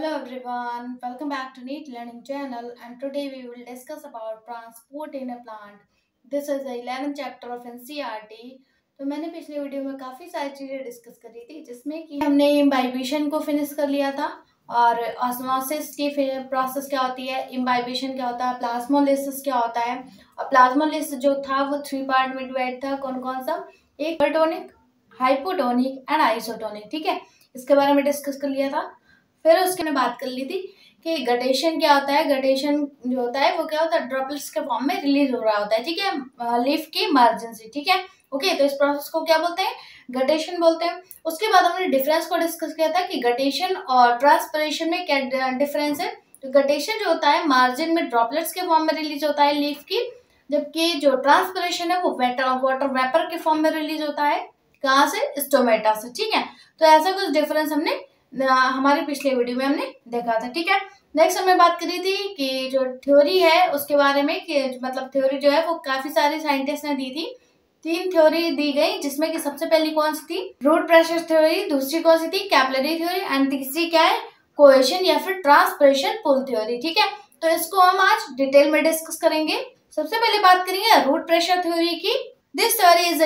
Hello everyone, welcome back to Neat Learning channel, and today we will discuss about transport in a plant. This is the 11th chapter of NCERT. तो मैंने पिछले video में काफ़ी सारी चीज़ें discuss करी थी जिसमें कि हमने इम्बाइबिशन को फिनिश कर लिया था और ऑस्मोसिस की प्रोसेस क्या होती है, इम्बाइबिशन क्या होता है, प्लाज्मोलिसिस क्या होता है। और प्लाज्मोलिसिस जो था वो 3 पार्ट में डिवाइड था। कौन कौन सा? एक हाइपोटोनिक, हाइपोटोनिक एंड आइसोटोनिक। ठीक है, इसके बारे में डिस्कस कर लिया था। फिर उसके में बात कर ली थी कि गटेशन क्या होता है। गटेशन जो होता है वो क्या होता है, ड्रॉपलेट्स के फॉर्म में रिलीज हो रहा होता है। ठीक है, लीफ की मार्जिन से। ठीक है, ओके। तो इस प्रोसेस को क्या बोलते हैं? गटेशन बोलते हैं। उसके बाद हमने डिफरेंस को डिस्कस किया था कि गटेशन और ट्रांसपिरेशन में क्या डिफरेंस है। तो गटेशन जो होता है मार्जिन में ड्रॉपलेट्स के फॉर्म में रिलीज होता है लीफ की, जबकि जो ट्रांसपिरेशन है वो वाटर वेपर के फॉर्म में रिलीज होता है। कहाँ से? स्टोमेटा से। ठीक है, तो ऐसा कुछ डिफरेंस हमने हमारे पिछले वीडियो में हमने देखा था। ठीक है, नेक्स्ट हमने बात करी थी कि जो थ्योरी है उसके बारे में कि मतलब थ्योरी जो है वो काफी सारे साइंटिस्ट ने दी थी। 3 थ्योरी दी गई, जिसमें कि सबसे पहली कौन सी थी? Root pressure theory. दूसरी कौन सी थी? Capillary theory. एंड तीसरी क्या है? कोहेशन या फिर ट्रांसपिरेशन पुल थ्योरी। ठीक है, तो इसको हम आज डिटेल में डिस्कस करेंगे। सबसे पहले बात करेंगे रूट प्रेशर थ्योरी की। This theory is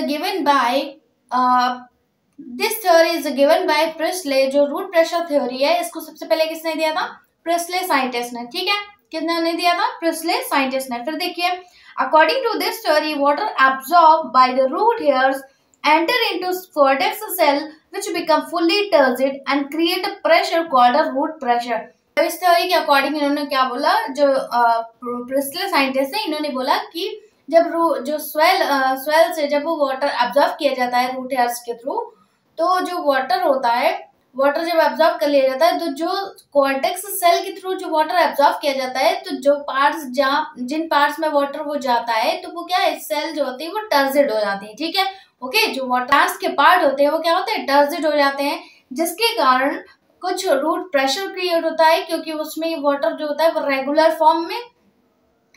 given by Presley. जो रूट प्रेशर थ्योरी है इसको सबसे पहले किसने दिया था? प्रेस्ले साइंटिस्ट ने। ठीक है, किसने दिया था? प्रेस्ले साइंटिस्ट ने। फिर देखिए, according to this theory water absorb by the root hairs enter into स्पोरेक्स cell which become fully turgid and create a pressure called a root pressure. तो इस थ्योरी के अकॉर्डिंग इन्होंने क्या बोला, जो प्रेस्ले साइंटिस्ट है इन्होंने बोला कि जब जो स्वेल से जब वो वाटर एब्जॉर्ब किया जाता है रूट हेयर्स के थ्रू, तो जो वाटर होता है, वाटर जब एब्जॉर्ब कर लिया जाता है तो जो कॉर्टेक्स सेल के थ्रू जो वाटर एब्जॉर्ब किया जाता है, तो जो पार्ट्स जिन पार्ट्स में वाटर वो जाता है तो वो क्या है, सेल जो होती है वो टर्जिड हो जाती है। ठीक है, ओके। जो वाटर के पार्ट होते हैं वो क्या होते हैं? टर्जिड हो जाते हैं, जिसके कारण कुछ रूट प्रेशर क्रिएट होता है, क्योंकि उसमें वाटर जो होता है वो रेगुलर फॉर्म में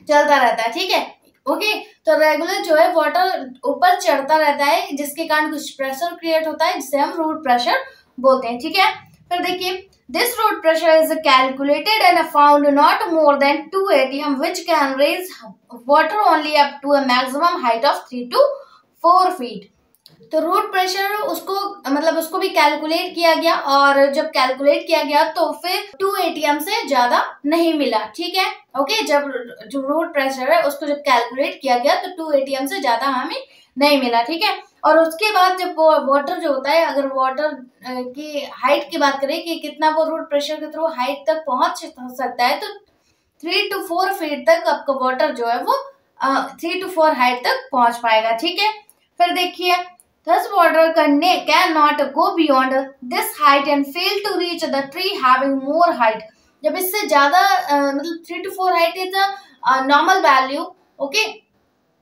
चलता रहता है। ठीक है, ओके। तो रेगुलर जो है वाटर ऊपर चढ़ता रहता है, जिसके कारण कुछ प्रेशर क्रिएट होता है, जिसे हम रूट प्रेशर बोलते हैं। ठीक है, फिर देखिए, this root pressure is calculated and found not more than 2 atm which can raise water only up to a maximum height of 3 to 4 feet। तो रूट प्रेशर उसको भी कैलकुलेट किया गया, और जब कैलकुलेट किया गया तो फिर 2 atm से ज्यादा नहीं मिला। ठीक है, ओके। जब जो रूट प्रेशर है उसको जब कैलकुलेट किया गया तो 2 atm से ज्यादा हमें नहीं मिला। ठीक है, और उसके बाद जब वो वाटर जो होता है, अगर वाटर की हाइट की बात करें कि कितना वो रूट प्रेशर के थ्रू हाइट तक पहुंच सकता है, तो 3 to 4 फीट तक आपका वाटर जो है वो 3 to 4 हाइट तक पहुंच पाएगा। ठीक है, फिर देखिए, thus water cannot go beyond this height and fail to reach the tree having more height। जब इससे ज्यादा मतलब 3 to 4 height is normal value, okay.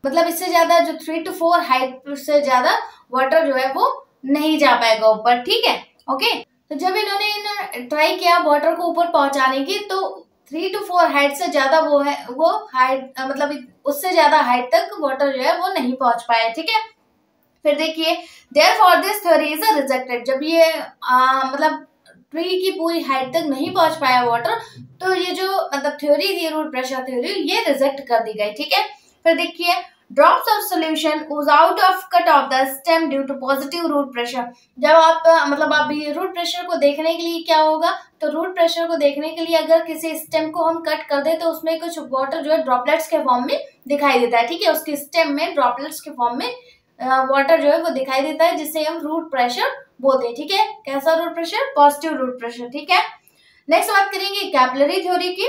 मतलब इससे ज्यादा जो 3 to 4 हाइट से ज्यादा वाटर जो है वो नहीं जा पाएगा ऊपर। ठीक है, ओके। तो जब इन्होंने ट्राई किया वाटर को ऊपर पहुंचाने की, तो 3 to 4 हाइट से ज्यादा वो हाइट मतलब उससे ज्यादा हाइट तक वाटर जो है वो नहीं पहुंच पाया। ठीक है, फिर देखिए, therefore this theory is rejected। जब ये मतलब ट्री की पूरी हाइट तक नहीं पहुंच पाया वाटर, तो ये जो मतलब थ्योरी थी रूट प्रेशर थ्योरी, ये रिजेक्ट कर दी गई। ठीक है, फिर देखिए, drops of solution ooze out of cut of the stem due to positive root pressure. जब आप आप ये रूट प्रेशर को देखने के लिए क्या होगा, तो रूट प्रेशर को देखने के लिए अगर किसी स्टेम को हम कट कर दे तो उसमें कुछ वाटर जो है ड्रॉपलेट्स के फॉर्म में दिखाई देता है। ठीक है, उसकी स्टेम में ड्रॉपलेट्स के फॉर्म में वाटर जो है वो दिखाई देता है, जिसे हम रूट प्रेशर बोलते हैं। ठीक है, कैसा root pressure? Positive root pressure. ठीक है, नेक्स्ट बात करेंगे कैपिलरी थ्योरी की।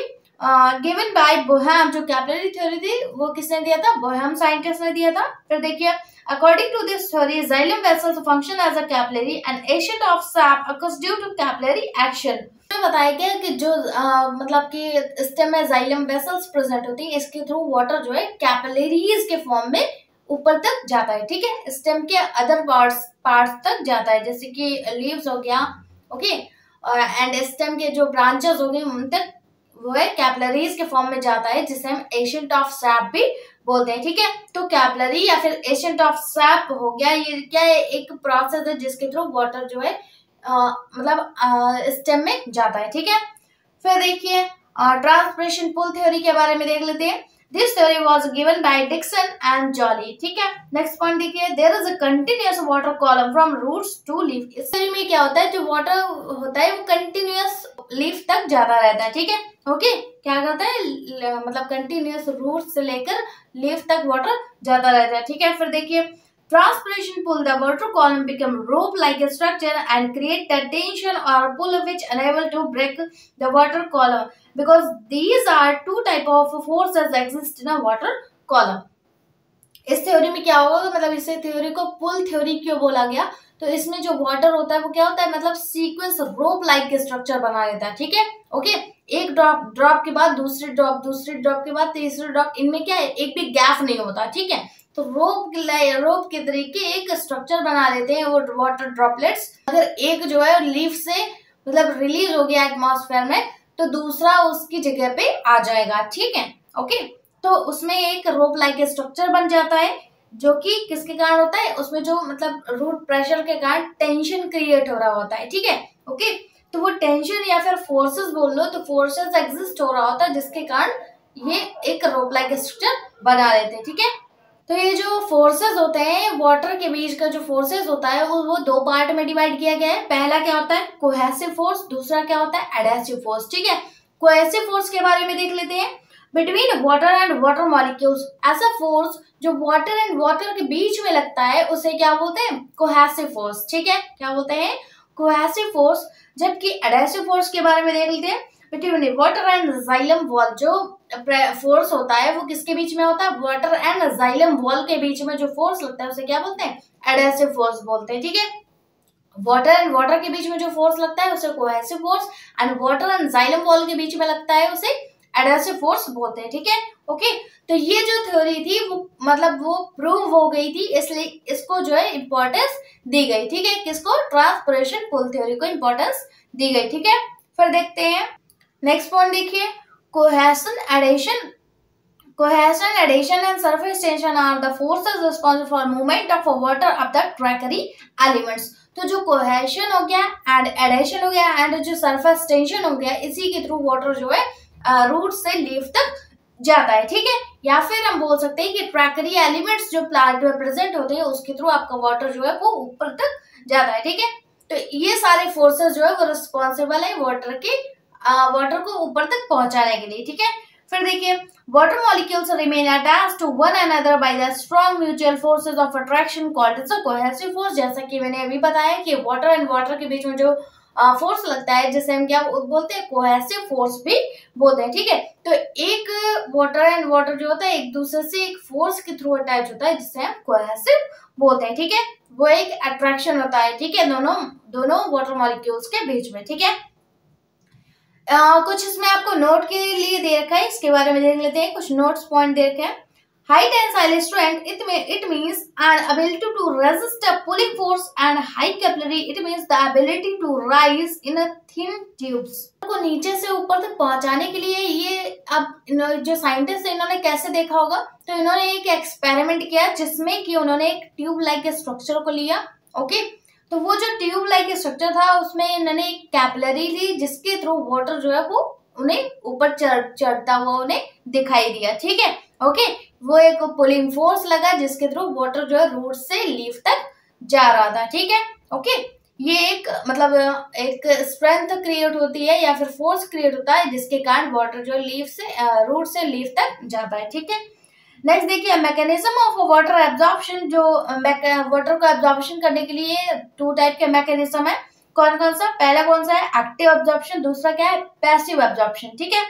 Given by Boehm. जो कैपिलरी थ्योरी थी वो किसने दिया था? बोहेम साइंटिस्ट ने दिया था। फिर देखिए, according to this theory xylem vessels function as a capillary and ascent of sap occurs due to capillary action. बताया गया कि जो मतलब कि स्टेम में जाइलम वेसल्स प्रेजेंट होती है, इसके थ्रू वाटर जो है कैपिलरीज के फॉर्म में ऊपर तक जाता है। ठीक है, स्टेम के अदर पार्ट्स तक जाता है, जैसे कि लीव्स हो गया, ओके, एंड स्टेम के जो ब्रांचेस हो गए उन तक वो है कैपिलरीज के फॉर्म में जाता है, जिसे हम एशियंट ऑफ सैप भी बोलते हैं। ठीक है, तो कैपिलरी या फिर एशियंट ऑफ सैप हो गया, ये क्या है? एक प्रोसेस है जिसके थ्रू वाटर जो है स्टेम में जाता है। ठीक है, फिर देखिए ट्रांसपिरेशन पुल थ्योरी के बारे में देख लेते हैं। This theory was given by Dixon and Jolly, ठीक है। नेक्स्ट पॉइंट देखिए, there is a continuous water column from roots to leaf. इस थ्योरी में क्या होता है, जो वाटर होता है वो कंटिन्यूअस लीफ तक जाता रहता है, ठीक है। ओके, क्या करता है, मतलब कंटिन्यूअस रूट से लेकर लीफ तक वाटर जाता रहता है, ठीक है। फिर देखिए transpiration pull the water column become rope like a structure and create the tension or pull which enable to break the water column because these are two type of forces exist in a water column। इस theory में क्या होगा, मतलब इस theory को पुल theory क्यों बोला गया, तो इसमें जो वाटर होता है वो क्या होता है, मतलब सीक्वेंस रोप लाइक के स्ट्रक्चर बना लेता है, ठीक है। ओके, एक ड्रॉप के बाद दूसरी ड्रॉप के बाद तीसरी ड्रॉप, इनमें क्या है, एक भी गैप नहीं होता, ठीक है। तो रोप के तरीके एक स्ट्रक्चर बना लेते हैं वो वाटर ड्रॉपलेट्स। अगर एक जो है लीफ से मतलब रिलीज हो गया एटमॉस्फेयर में, तो दूसरा उसकी जगह पे आ जाएगा, ठीक है। ओके, तो उसमें एक रोप लाइक स्ट्रक्चर बन जाता है, जो कि किसके कारण होता है, उसमें जो मतलब रूट प्रेशर के कारण टेंशन क्रिएट हो रहा होता है, ठीक है। ओके, तो वो टेंशन या फिर फोर्सेस बोल लो, तो फोर्सेस एग्जिस्ट हो रहा होता है जिसके कारण ये एक रोप लाइक स्ट्रक्चर बना लेते हैं, ठीक है। तो ये जो फोर्सेस होते हैं, वाटर के बीच का जो फोर्सेस होता है वो दो पार्ट में डिवाइड किया गया है। पहला क्या होता है, कोहेसिव फोर्स, दूसरा क्या होता है, एडहेसिव फोर्स, ठीक है। कोहेसिव फोर्स के बारे में देख लेते हैं। Between water and water molecules, ऐसा फोर्स जो वाटर एंड वाटर के बीच में लगता है उसे क्या बोलते हैं, कोहेसिव फोर्स, ठीक है। क्या बोलते हैं, कोहेसिव फोर्स। जबकि एडहेसिव फोर्स के बारे में देख लेते हैं। Between water and xylem wall, जो फोर्स होता है वो किसके बीच में होता है, वाटर एंड जाइलम वॉल के बीच में जो फोर्स लगता है उसे क्या बोलते हैं, एडहेसिव फोर्स बोलते हैं, ठीक है। वाटर एंड वाटर के बीच में जो फोर्स लगता है उसे cohesive force, and water and xylem wall के बीच में लगता है उसे एडहेसिव फोर्स बोलते हैं, ठीक है। ओके, तो ये जो थ्योरी थी वो मतलब वो प्रूव हो गई थी, इसलिए इसको जो है इंपॉर्टेंस दी गई, ठीक है। किसको, ट्रांसपिरेशन पुल थ्योरी को इंपॉर्टेंस दी गई, ठीक है। फिर देखते हैं नेक्स्ट पॉइंट, देखिए cohesion adhesion and surface tension are the forces responsible for movement of water up the trachyry elements। तो जो कोहेशन हो गया एंड एडेशन हो गया एंड जो सरफेस टेंशन हो गया, इसी के थ्रू वाटर जो है रूट से लीफ तक जाता है, ठीक है। या फिर हम बोल सकते हैं कि ट्रैकरी एलिमेंट्स जो प्लांट में प्रेजेंट होते हैं उसके थ्रू आपका वाटर जो है वो ऊपर तक जाता है, ठीक है। तो ये सारे फोर्सेस जो है वो रिस्पॉन्सिबल है वाटर को ऊपर तक पहुंचाने के लिए, ठीक है। फिर देखिए water molecules remain attached to one another by the strong mutual forces of attraction called it's a cohesive force. जैसा कि मैंने अभी बताया कि वाटर एंड वाटर के बीच में जो फोर्स लगता है जिसे हम क्या बोलते हैं, कोहेसिव फोर्स भी बोलते हैं, ठीक है। तो एक वाटर एंड वाटर जो होता है एक दूसरे से एक फोर्स के थ्रू अटैच होता है जिसे हम कोहेसिव बोलते हैं, ठीक है। वो एक अट्रैक्शन होता है, ठीक है, दोनों वाटर मॉलिक्यूल्स के बीच में, ठीक है। कुछ इसमें आपको नोट के लिए दे रखा है, इसके बारे में देख लेते हैं। कुछ नोट्स पॉइंट दे रखे हैं। High tensile strength it means an ability to resist a pulling force, and high capillary it means the ability to rise in a thin tubes। को नीचे से ऊपर तक पहुंचाने के लिए ये अब जो साइंटिस्ट है इन्होंने कैसे देखा होगा, तो इन्होंने एक एक्सपेरिमेंट किया जिसमें कि उन्होंने एक ट्यूब लाइक स्ट्रक्चर को लिया, ओके। तो वो जो ट्यूब लाइक स्ट्रक्चर था उसमें इन्होंने एक कैपिलरी ली जिसके थ्रू वाटर जो है वो उन्हें ऊपर चढ़ता हुआ उन्हें दिखाई दिया, ठीक है। ओके, वो एक पुलिंग फोर्स लगा जिसके थ्रू वाटर जो है रूट से लीफ तक जा रहा था, ठीक है। ओके, ये एक मतलब एक स्ट्रेंथ क्रिएट होती है या फिर फोर्स क्रिएट होता है जिसके कारण वाटर जो रूट से लीफ तक जाता है, ठीक है। नेक्स्ट देखिए मैकेनिज्म ऑफ वाटर एब्जॉर्प्शन। जो वाटर को एब्जॉर्प्शन करने के लिए टू टाइप के मैकेनिज्म है। कौन कौन सा, पहला कौन सा है, एक्टिव एब्जॉर्प्शन, दूसरा क्या है, पैसिव एब्जॉर्प्शन, ठीक है।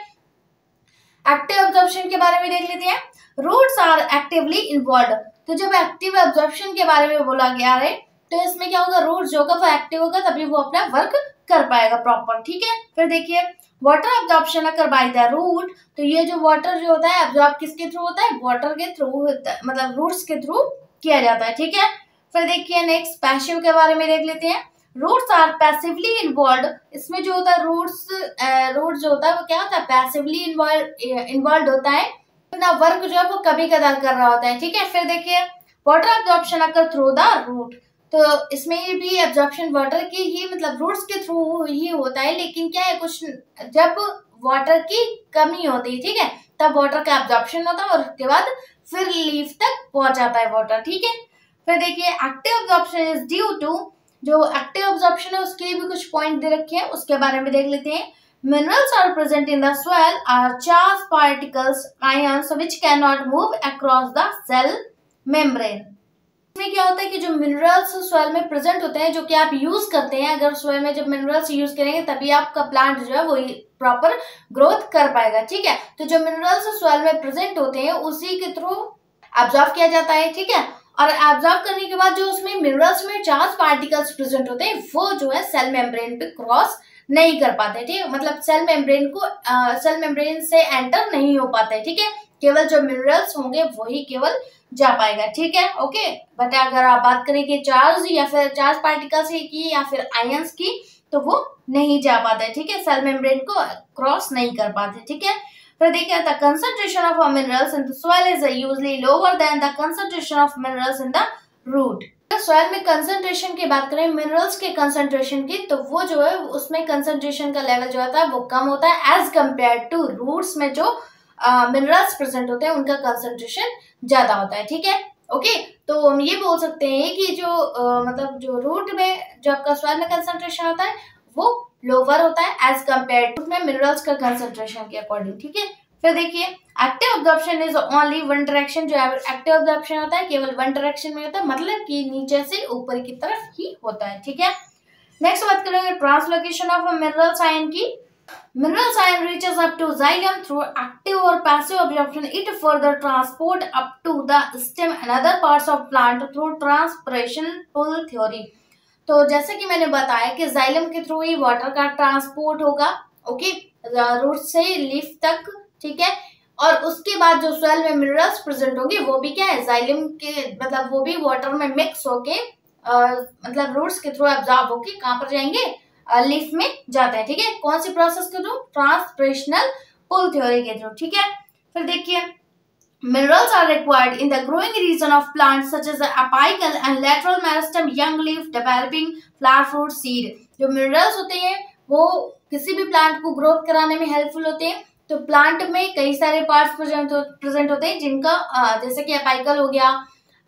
एक्टिव एब्जॉर्प्शन के बारे में देख लेते हैं। Roots are actively involve. तो जब एक्टिव एब्जॉर्प्शन के बारे में बोला गया है तो इसमें क्या होगा, रूट जो होगा वो एक्टिव होगा तभी वो अपना वर्क कर पाएगा प्रॉपर, ठीक है। फिर देखिए water absorption occur by the root. तो ये जो वाटर जो होता है एब्जॉर्ब किसके थ्रू होता है, वाटर के थ्रू होता है, मतलब रूट्स के थ्रू किया जाता है, ठीक है। फिर देखिए नेक्स्ट पैसिव के बारे में देख लेते हैं। Roots are passively involve. इसमें जो होता है रूट जो होता है वो क्या होता है, पैसिवली इन्वॉल्व होता है, अपना वर्क जो है वो कभी कदार कर रहा होता है, ठीक है। फिर देखिए water absorption occur through the root. तो इसमें भी एब्जॉर्प्शन वाटर की ही मतलब रूट्स के थ्रू ही होता है, लेकिन क्या है कुछ जब वाटर की कमी होती है, ठीक है, तब वाटर का एब्जॉर्प्शन होता है और उसके बाद फिर लीफ तक पहुंच जाता है वाटर, ठीक है। फिर देखिए active absorption is due to, जो एक्टिव एब्जॉर्प्शन है उसके लिए भी कुछ पॉइंट दे रखे हैं, उसके बारे में देख लेते हैं। Minerals are present in the soil are charged particles, ions which cannot move across the cell membrane. इसमें क्या होता है कि जो मिनरल्स सॉइल में प्रेजेंट होते हैं, जो कि आप यूज करते हैं, अगर सॉइल में जब मिनरल्स यूज करेंगे तभी आपका प्लांट जो है वो प्रॉपर ग्रोथ कर पाएगा, ठीक है। तो जो मिनरल्स सॉइल में प्रेजेंट होते हैं उसी के थ्रू एब्जॉर्ब किया जाता है, ठीक है। और एब्जॉर्ब करने के बाद जो उसमें मिनरल्स में चार्ज पार्टिकल्स प्रेजेंट होते हैं वो जो है सेल मेम्ब्रेन पे क्रॉस नहीं कर पाते, ठीक है, मतलब सेल मेम्ब्रेन से एंटर नहीं हो पाते, ठीक है। केवल जो मिनरल्स होंगे वही केवल जा पाएगा, ठीक है, ओके। बट अगर आप बात करें कि चार्ज या फिर चार्ज पार्टिकल्स की या फिर आयंस की, तो वो नहीं जा पाते, ठीक है, सेल मेम्ब्रेन को क्रॉस नहीं कर पाते, ठीक है। फिर देखिए the concentration of minerals in the soil is usually lower than the concentration of minerals in the root. Soil में कंसंट्रेशन की बात करें मिनरल्स के कंसंट्रेशन की, तो वो जो है उसमें कंसंट्रेशन का लेवल जो होता है वो कम होता है एज कंपेयर टू रूट्स में जो मिनरल्स प्रेजेंट होते हैं उनका कंसंट्रेशन ज्यादा होता है, ठीक है, ओके। तो हम ये बोल सकते हैं कि जो मतलब जो रूट में जो आपका सॉइल में कंसंट्रेशन होता है वो लोअर होता है एज कंपेयर टू में मिनरल्स का कंसंट्रेशन के अकॉर्डिंग, ठीक है। फिर देखिए active absorption is only one direction, जो एक्टिव एब्जॉर्प्शन होता है केवल वन डायरेक्शन में होता है, मतलब कि नीचे से ऊपर की तरफ ही होता है, ठीक है। नेक्स्ट बात करेंगे ट्रांसलोकेशन ऑफ मिनरल्स आयन की। Minerals ion reaches up to xylem through active or passive absorption. It further transport up to the stem and other parts of plant through transpiration pull theory. तो जैसे कि मैंने बताया कि xylem के through ही water का transport होगा, okay, root से लीफ तक, ठीक है। और उसके बाद जो सॉइल में मिनरल्स प्रेजेंट होंगे वो भी क्या है जाइलम के मतलब वो भी वाटर में मिक्स होके मतलब रूट्स के थ्रू एब्जॉर्ब होके कहाँ पर जाएंगे, लीफ में जाता है, ठीक है। कौन सी प्रोसेस के थ्रू, ट्रांसपिरेशनल पुल थ्योरी के थ्रू, ठीक है। फिर देखिए minerals are required in the growing region of plants such as the apical and lateral meristem, young leaf, developing flower, fruit, seed. जो minerals होते हैं वो किसी भी प्लांट को ग्रोथ कराने में हेल्पफुल होते हैं। तो प्लांट में कई सारे पार्ट्स प्रेजेंट होते हैं जिनका जैसे कि अपाइकल हो गया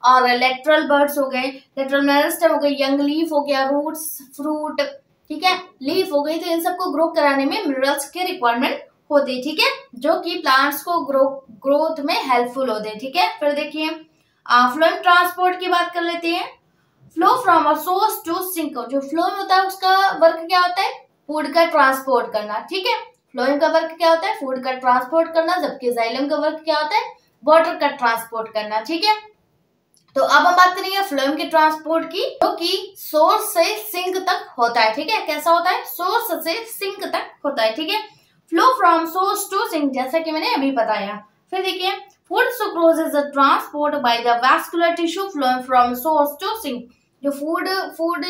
और लेटरल बर्ड्स हो गए, लेटरल मेरिस्टम हो गई, यंग लीफ हो गया, रूट्स, फ्रूट, ठीक है, लीफ हो गई। तो इन सबको ग्रो कराने में मिनरल्स के रिक्वायरमेंट होती है, ठीक है, जो कि प्लांट्स को ग्रोथ में हेल्पफुल होते हैं, ठीक है। फिर देखिए फ्लोएम ट्रांसपोर्ट की बात कर लेते हैं। Flow from a source to sink, जो फ्लोएम होता है उसका वर्क क्या होता है, फूड का ट्रांसपोर्ट करना, ठीक है। फ्लोएम का वर्क क्या होता है, फूड का ट्रांसपोर्ट करना, जबकि जाइलम का वर्क क्या होता है, वाटर का ट्रांसपोर्ट करना, ठीक है। तो अब हम बात करेंगे फ्लोएम के ट्रांसपोर्ट की, जो कि सोर्स से सिंक तक होता है, ठीक है। कैसा होता है, सोर्स से सिंक तक होता है, ठीक है। Flow from source to sink, जैसा कि मैंने अभी बताया। फिर देखिए food sucrose is a transport by the vascular tissue flowing from source to sink. जो फूड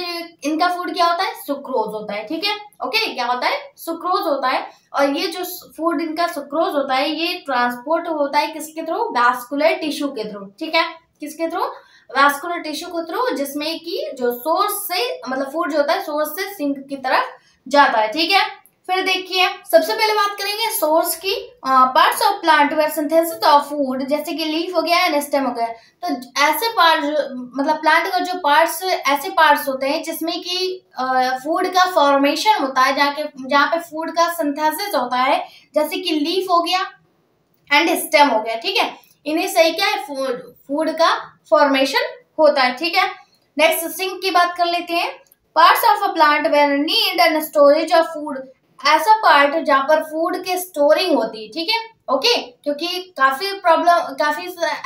इनका फूड क्या होता है, सुक्रोज होता है, ठीक है, ओके। क्या होता है, सुक्रोज होता है। और ये जो फूड इनका सुक्रोज होता है ये ट्रांसपोर्ट होता है किसके थ्रू, वैस्कुलर टिश्यू के थ्रू, ठीक है। किसके थ्रू, वैस्कुलर टिश्यू के थ्रू, जिसमें कि जो सोर्स से मतलब फूड जो होता है सोर्स से सिंक की तरफ जाता है, ठीक है। फिर देखिए सबसे पहले बात करेंगे सोर्स की। Parts of plant where synthesis of food, जैसे कि लीफ हो गया एंड स्टेम हो गया। तो ऐसे पार्ट मतलब प्लांट का जो पार्ट्स, ऐसे पार्ट्स होते हैं जिसमें कि फूड का फॉर्मेशन होता है, जहाँ पे फूड का सिंथेसिस होता है, जैसे कि लीफ हो गया एंड स्टेम हो गया, ठीक है। इन्हें सही क्या है, फूड का फॉर्मेशन होता है, ठीक है। नेक्स्ट सिंक की बात कर लेते हैं। Parts of a plant where need and storage of food, ऐसा पार्ट जहाँ पर फूड की स्टोरिंग होती है, ठीक है, ओके। क्योंकि काफी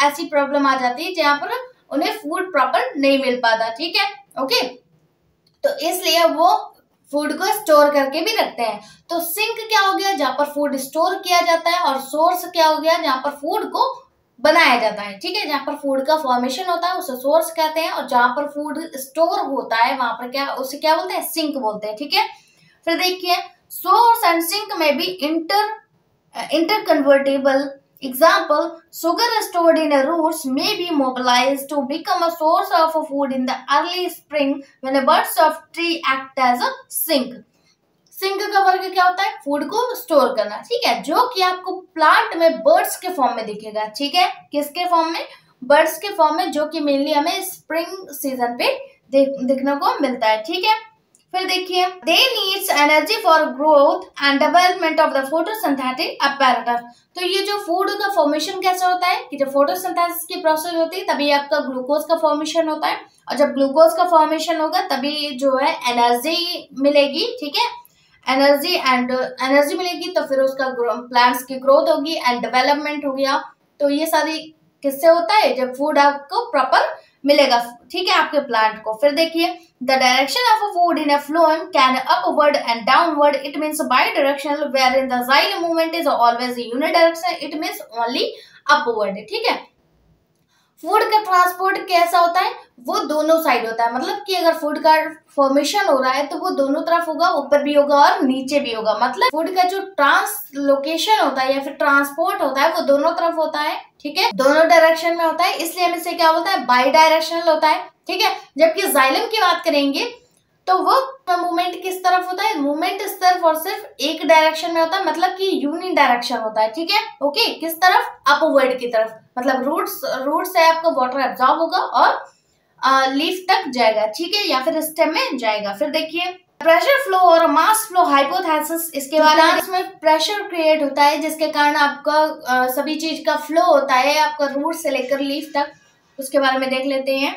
ऐसी प्रॉब्लम आ जाती है जहाँ पर उन्हें फूड प्रॉपर नहीं मिल पाता, ठीक है, ओके। तो इसलिए वो फूड को स्टोर करके भी रखते हैं। तो सिंक क्या हो गया, जहाँ पर फूड स्टोर किया जाता है, और सोर्स क्या हो गया, जहाँ पर फूड को बनाया जाता है, ठीक है। जहाँ पर फूड का फॉर्मेशन होता है उसे सोर्स कहते हैं, और जहाँ पर फूड स्टोर होता है वहां पर उसे क्या बोलते हैं, सिंक बोलते हैं, ठीक है। फिर देखिए सोर्स एंड सिंक में भी inter convertible Example, sugar stored in the roots may be mobilized to become a source of food in the early spring when the buds of tree act as a sink. Sink का work क्या होता है? Food को store करना, ठीक है, जो कि आपको प्लांट में बर्ड्स के फॉर्म में दिखेगा, ठीक है, किसके फॉर्म में? बर्ड्स के फॉर्म में, जो कि मेनली हमें स्प्रिंग सीजन पे देखने को मिलता है, ठीक है। फिर देखिए, दे needs energy for growth and development of the photosynthetic apparatus। तो ये जो फूड का फॉर्मेशन कैसा होता है कि जब फोटोसिंथेसिस की प्रोसेस होती है तभी आपका ग्लूकोज का फॉर्मेशन होता है, और जब ग्लूकोज का फॉर्मेशन होगा तभी जो है एनर्जी मिलेगी, ठीक है, एनर्जी मिलेगी तो फिर उसका प्लांट्स की ग्रोथ होगी एंड डेवलपमेंट हो गया। तो ये सारी किससे होता है? जब फूड आपको प्रॉपर मिलेगा, ठीक है, आपके प्लांट को। फिर देखिए, the direction of a food in a phloem can upward and downward, it means bidirectional, where in the xylem movement is always unidirectional, it means only upward, ठीक है। फूड का ट्रांसपोर्ट कैसा होता है? वो दोनों साइड होता है, मतलब कि अगर फूड का फॉर्मेशन हो रहा है तो वो दोनों तरफ होगा, ऊपर भी होगा और नीचे भी होगा। मतलब फूड का जो ट्रांसलोकेशन होता है या फिर ट्रांसपोर्ट होता है वो दोनों तरफ होता है, ठीक है, दोनों डायरेक्शन में होता है, इसलिए हम इसे क्या बोलते हैं? बाई डायरेक्शनल होता है, ठीक है। जबकि जाइलम की बात करेंगे तो वो मूवमेंट किस तरफ होता है? मूवमेंट सिर्फ और सिर्फ एक डायरेक्शन में होता है, मतलब कि यूनि डायरेक्शन होता है, ठीक है, ओके। किस तरफ? अपवर्ड की तरफ, मतलब रूट से आपका वाटर एब्जॉर्ब होगा और लीफ तक जाएगा, ठीक है, या फिर स्टेम में जाएगा। फिर देखिए, प्रेशर फ्लो और मास फ्लो हाइपोथेसिस, इसके बारे में, इसमें प्रेशर क्रिएट होता है जिसके कारण आपका सभी चीज का फ्लो होता है आपका रूट से लेकर लीफ तक, उसके बारे में देख लेते हैं।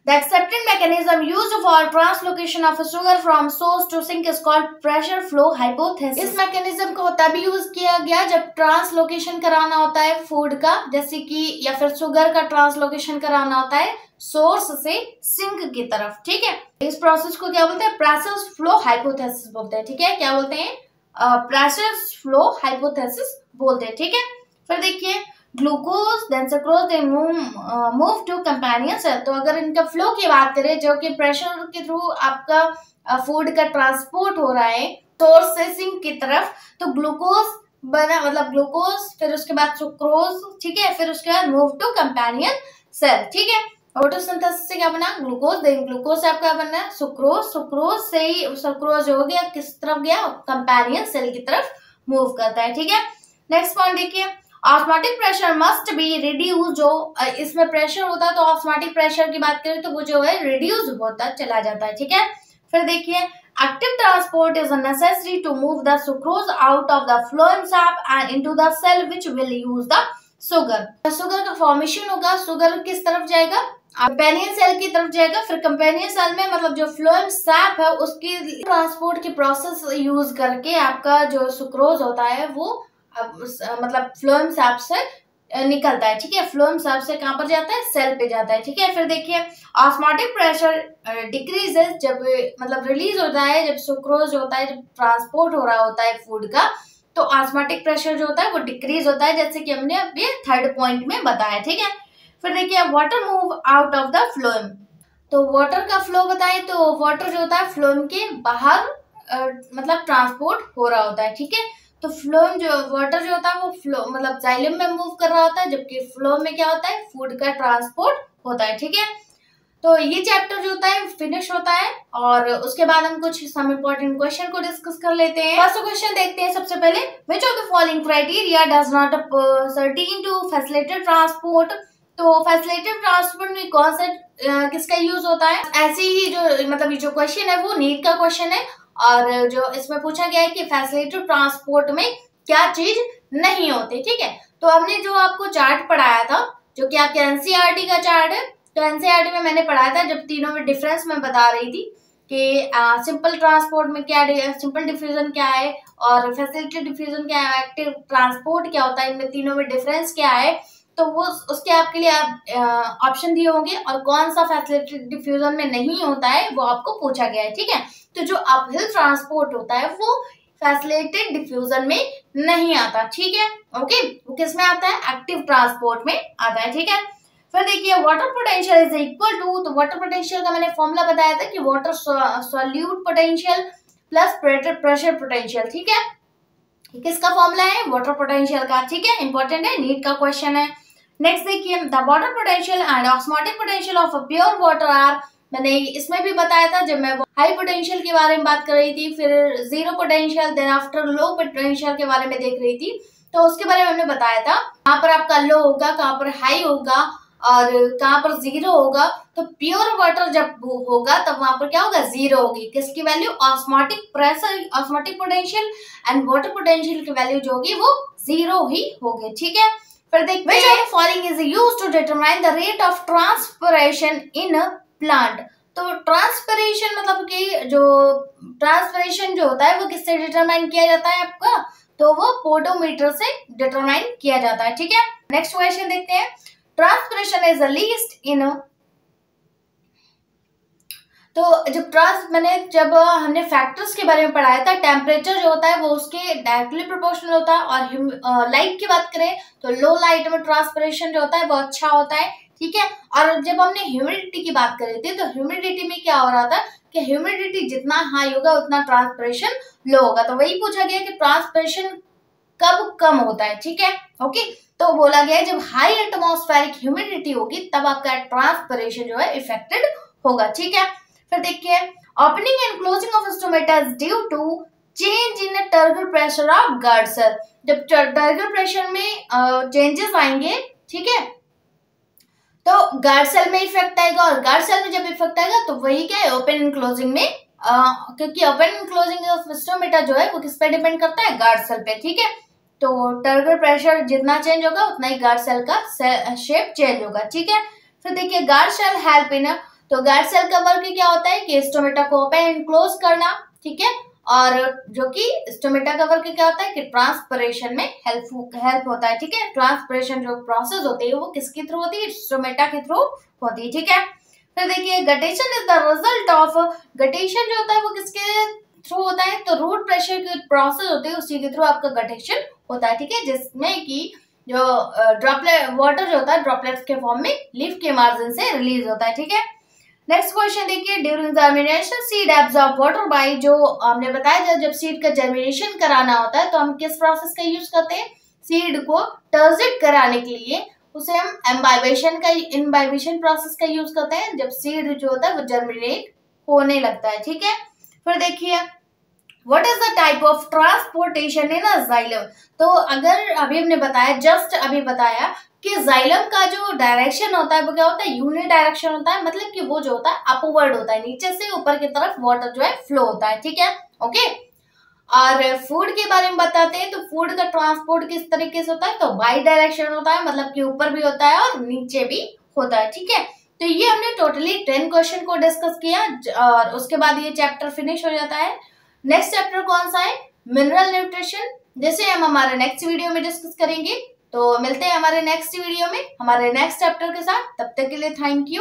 The accepted mechanism used for translocation of sugar from source to sink is called pressure flow hypothesis। इस मैकेनिज्म को तभी यूज किया गया जब ट्रांसलोकेशन कराना होता है फूड का, जैसे कि या फिर शुगर का ट्रांसलोकेशन कराना होता है सोर्स से सिंक की तरफ, ठीक है। इस प्रोसेस को क्या बोलते हैं? प्रेशर फ्लो हाइपोथेसिस बोलते हैं, ठीक है। क्या बोलते हैं? प्रेशर फ्लो हाइपोथेसिस बोलते हैं, ठीक है। फिर देखिए, glucose then sucrose they move to companion cell. तो अगर इनका फ्लो की बात करें, जो कि प्रेशर के थ्रू आपका फूड का ट्रांसपोर्ट हो रहा है सोर्स से सिंक की तरफ, तो ग्लूकोज बना, मतलब ग्लूकोज, फिर उसके बाद सुक्रोज, ठीक है, फिर उसके बाद मूव टू कंपेनियन सेल, ठीक है। फोटोसिंथेसिस से क्या बना? ग्लूकोज, देन ग्लूकोज से आपका बना सुक्रोज, सुक्रोज से ही सुक्रोज हो गया, किस तरफ गया? कंपेनियन सेल की तरफ मूव करता है, ठीक है। नेक्स्ट पॉइंट देखिए, osmotic pressure must be reduce. जो इसमें प्रेशर होता है तो ऑस्मोटिक प्रेशर की बात करें तो वो जो है रिड्यूस होता चला जाता है, ठीक है। फिर देखिए, active transport is necessary to move the sucrose out of the phloem sap and into the cell which will use the sugar. Sugar का फॉर्मेशन होगा, शुगर किस तरफ जाएगा? कंपेनियन सेल की तरफ जाएगा, फिर कंपेनियन सेल में मतलब जो फ्लोएम सैप है उसकी ट्रांसपोर्ट की प्रोसेस यूज करके आपका जो सुक्रोज होता है वो मतलब फ्लोएम सैप से निकलता है, ठीक है। फ्लोएम सैप से कहां पर जाता है? सेल पे जाता है, ठीक है। फिर देखिए, ऑस्मोटिक प्रेशर डिक्रीजेस जब मतलब रिलीज होता है, जब सुक्रोज होता है, जब ट्रांसपोर्ट हो रहा होता है फूड का, तो ऑस्मोटिक प्रेशर जो होता है वो डिक्रीज होता है, जैसे कि हमने अभी थर्ड पॉइंट में बताया, ठीक है। फिर देखिए, water move out of the phloem. तो वाटर का फ्लो बताएं तो वाटर जो होता है फ्लोएम के बाहर मतलब ट्रांसपोर्ट हो रहा होता है, ठीक है। तो फ्लोएम जो वाटर जो होता है वो फ्लो मतलब जाइलम में मूव कर रहा होता है, जबकि फ्लो में क्या होता है? फूड का ट्रांसपोर्ट होता है, ठीक है। तो ये चैप्टर जो होता है फिनिश होता है, और उसके बाद हम कुछ सम इम्पोर्टेंट क्वेश्चन को डिस्कस कर लेते हैं। फर्स्ट क्वेश्चन देखते हैं सबसे पहले, which of the following criteria does not certain to facilitate transport. तो फैसिलिटेट ट्रांसपोर्ट में कौन सा किसका यूज होता है? ऐसे ही जो मतलब ये जो क्वेश्चन है वो नीट का क्वेश्चन है, और जो इसमें पूछा गया है कि फैसिलिटेट ट्रांसपोर्ट में क्या चीज नहीं होती, ठीक है। तो हमने जो आपको चार्ट पढ़ाया था, जो कि आपके एनसीईआरटी का चार्ट है, तो एनसीईआरटी में मैंने पढ़ाया था, जब तीनों में डिफरेंस मैं बता रही थी कि सिंपल ट्रांसपोर्ट में क्या सिंपल डिफ्यूजन क्या है और फैसिलिटेट डिफ्यूजन क्या है, एक्टिव ट्रांसपोर्ट क्या होता है, इनमें तीनों में डिफरेंस क्या है। तो वो उसके आपके लिए ऑप्शन दिए होंगे, और कौन सा फैसिलिटेट डिफ्यूजन में नहीं होता है वो आपको पूछा गया है, ठीक है। तो जो अपहिल ट्रांसपोर्ट होता है वो फैसिलिटेट डिफ्यूजन में नहीं आता, ठीक है, ओके। वो किस में आता है? एक्टिव ट्रांसपोर्ट में आता है, ठीक है। फिर देखिए, water potential is equal to, तो वाटर पोटेंशियल का मैंने फॉर्मूला बताया था कि water solute potential plus pressure potential, ठीक है। किसका फॉर्मूला है? वाटर पोटेंशियल का, ठीक है, इंपॉर्टेंट है, नीट का क्वेश्चन है। नेक्स्ट देखिए, the water potential and osmotic potential of a pure water are, मैंने इसमें भी बताया था जब मैं हाई पोटेंशियल के बारे में बात कर रही थी, फिर zero potential, then after low potential के बारे में देख रही थी, तो उसके बारे में हमने बताया था कहाँ पर आपका लो होगा, कहाँ पर हाई होगा और कहाँ पर जीरो होगा। तो प्योर वाटर जब होगा तब वहां पर क्या होगा? जीरो होगी। किसकी value? Osmotic pressure, osmotic potential and water potential की वैल्यू जो होगी वो जीरो ही होगी, ठीक है। फिर देखते हैं, which of the following is used to determine the rate of transpiration in a plant। तो ट्रांसपिरेशन मतलब कि जो ट्रांसपिरेशन जो होता है वो किससे डिटरमाइन किया जाता है आपका? तो वो पोडोमीटर से डिटरमाइन किया जाता है, ठीक है। नेक्स्ट क्वेश्चन देखते हैं, transpiration is the least in, तो जब हमने फैक्टर्स के बारे में पढ़ाया था, टेम्परेचर जो होता है वो उसके डायरेक्टली प्रोपोर्शनल होता है, और लाइट की बात करें तो लो लाइट में ट्रांसपिरेशन जो होता है वो अच्छा होता है, ठीक है। और जब हमने ह्यूमिडिटी की बात करी थी तो ह्यूमिडिटी में क्या हो रहा था कि ह्यूमिडिटी जितना हाई होगा उतना ट्रांसपिरेशन लो होगा। तो वही पूछा गया कि ट्रांसपिरेशन कब कम होता है, ठीक है, ओके। तो बोला गया जब हाई एटमॉस्फेरिक ह्यूमिडिटी होगी तब आपका ट्रांसपिरेशन जो है इफेक्टेड होगा, ठीक है। फिर देखिए, opening and closing of stomata is due to change in turgor pressure of guard cell. जब टर्गल प्रेशर में चेंजेस आएंगे, ठीक है, तो गार्ड सेल में इफेक्ट आएगा, और गार्ड सेल में जब इफेक्ट आएगा तो वही क्या है? ओपन एंड क्लोजिंग में, क्योंकि open and closing of stomata जो है वो किस पे डिपेंड करता है? गार्ड सेल पे, ठीक है। तो टर्गल प्रेशर जितना चेंज होगा उतना ही गार्ड सेल का शेप चेंज होगा, ठीक है। फिर देखिए, गार्ड सेल हेल्प इन, तो गार्ड सेल का वर्क क्या होता है कि स्टोमेटा को ओपन एंड क्लोज करना, ठीक है। और जो कि स्टोमेटा का वर्क क्या होता है कि ट्रांसपिरेशन में हेल्प होता है, ठीक है। ट्रांसपिरेशन जो प्रोसेस होती है वो किसके थ्रू होती है? स्टोमेटा के थ्रू होती है, ठीक है। फिर देखिए, guttation is the result of, guttation जो होता है वो किसके थ्रू होता है? तो रूट प्रेशर की प्रोसेस होती है उसी के थ्रू आपका गटेशन होता है, ठीक है, जिसमें कि जो ड्रॉपलेट वाटर जो होता है ड्रॉपलेट्स के फॉर्म में लीफ के मार्जिन से रिलीज होता है, ठीक है। नेक्स्ट क्वेश्चन देखिए, during germination seed absorb water bye, जो हमने बताया जब सीड का जर्मिनेशन कराना होता है तो हम किस प्रोसेस का यूज करते हैं? सीड को टर्जिट कराने के लिए उसे हम इम्बाइबेशन प्रोसेस का यूज करते हैं जब सीड जो होता है वो जर्मिनेट होने लगता है, ठीक है। फिर देखिए, what is the type of transportation in a xylem, तो अगर अभी हमने बताया, जस्ट अभी बताया कि जाइलम का जो डायरेक्शन होता है वो क्या होता है? यूनि डायरेक्शन होता है, मतलब कि वो जो होता है अपवर्ड होता है, नीचे से ऊपर की तरफ वाटर जो है फ्लो होता है, ठीक है, ओके। और फूड के बारे में बताते हैं तो फूड का ट्रांसपोर्ट किस तरीके से होता है? तो बाई डायरेक्शन होता है, मतलब कि ऊपर भी होता है और नीचे भी होता है, ठीक है। तो ये हमने टोटली 10 क्वेश्चन को डिस्कस किया और उसके बाद ये चैप्टर फिनिश हो जाता है। नेक्स्ट चैप्टर कौन सा है? मिनरल न्यूट्रिशन, जैसे हम हमारे नेक्स्ट वीडियो में डिस्कस करेंगे। तो मिलते हैं हमारे नेक्स्ट वीडियो में हमारे नेक्स्ट चैप्टर के साथ, तब तक के लिए थैंक यू।